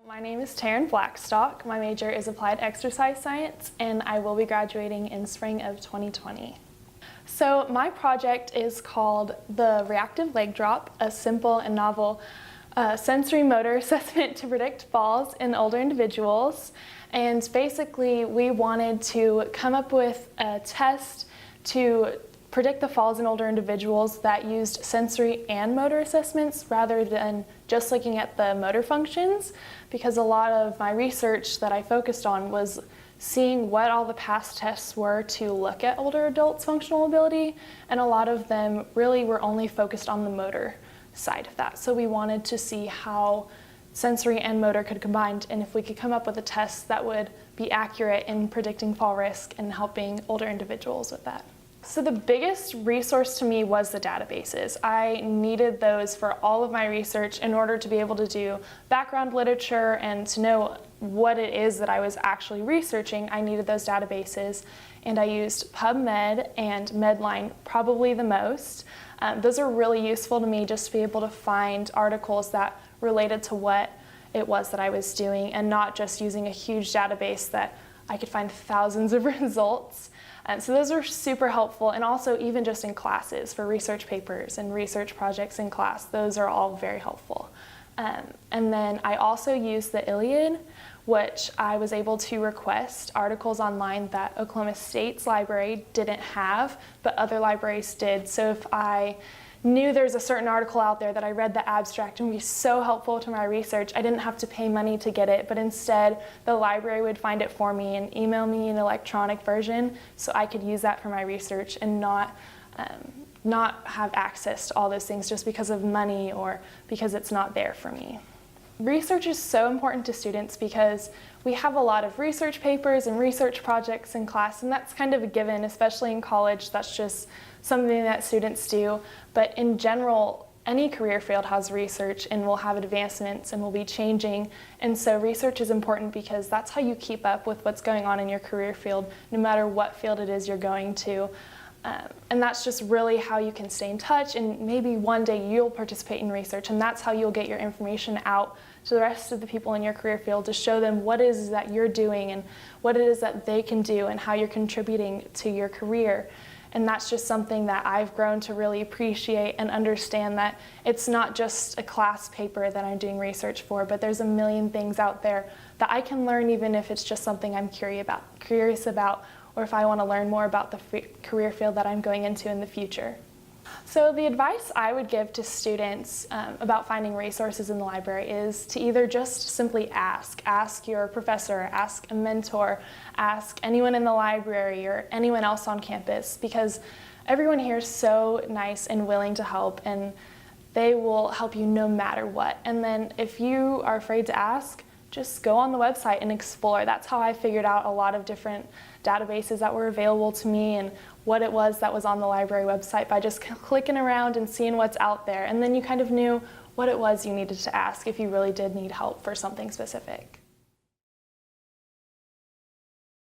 My name is Taryn Blackstock. My major is Applied Exercise Science, and I will be graduating in spring of 2020. So my project is called the Reactive Leg Drop, a simple and novel sensory motor assessment to predict falls in older individuals. And basically we wanted to come up with a test to predict the falls in older individuals that used sensory and motor assessments rather than just looking at the motor functions, because a lot of my research that I focused on was seeing what all the past tests were to look at older adults' functional ability, and a lot of them really were only focused on the motor side of that. So we wanted to see how sensory and motor could combine, and if we could come up with a test that would be accurate in predicting fall risk and helping older individuals with that. So the biggest resource to me was the databases. I needed those for all of my research in order to be able to do background literature and to know what it is that I was actually researching. I needed those databases, and I used PubMed and Medline probably the most. Those are really useful to me just to be able to find articles that related to what it was that I was doing, and not just using a huge database that I could find thousands of results. So those are super helpful, and also even just in classes for research papers and research projects in class, those are all very helpful. And then I also used the Illiad, which I was able to request articles online that Oklahoma State's library didn't have, but other libraries did. So if I knew there's a certain article out there that I read the abstract and would be so helpful to my research, I didn't have to pay money to get it, but instead the library would find it for me and email me an electronic version so I could use that for my research and not have access to all those things just because of money or because it's not there for me. Research is so important to students because we have a lot of research papers and research projects in class, and that's kind of a given, especially in college. That's just something that students do. But in general, any career field has research and will have advancements and will be changing. And so research is important because that's how you keep up with what's going on in your career field, no matter what field it is you're going to. And that's just really how you can stay in touch, and maybe one day you'll participate in research, and that's how you'll get your information out to the rest of the people in your career field to show them what it is that you're doing and what it is that they can do and how you're contributing to your career. And that's just something that I've grown to really appreciate and understand, that it's not just a class paper that I'm doing research for, but there's a million things out there that I can learn, even if it's just something I'm curious about, or if I want to learn more about the career field that I'm going into in the future. So the advice I would give to students about finding resources in the library is to either just simply ask. Ask your professor, ask a mentor, ask anyone in the library or anyone else on campus, because everyone here is so nice and willing to help, and they will help you no matter what. And then if you are afraid to ask, just go on the website and explore. That's how I figured out a lot of different databases that were available to me and what it was that was on the library website, by just clicking around and seeing what's out there. And then you kind of knew what it was you needed to ask if you really did need help for something specific.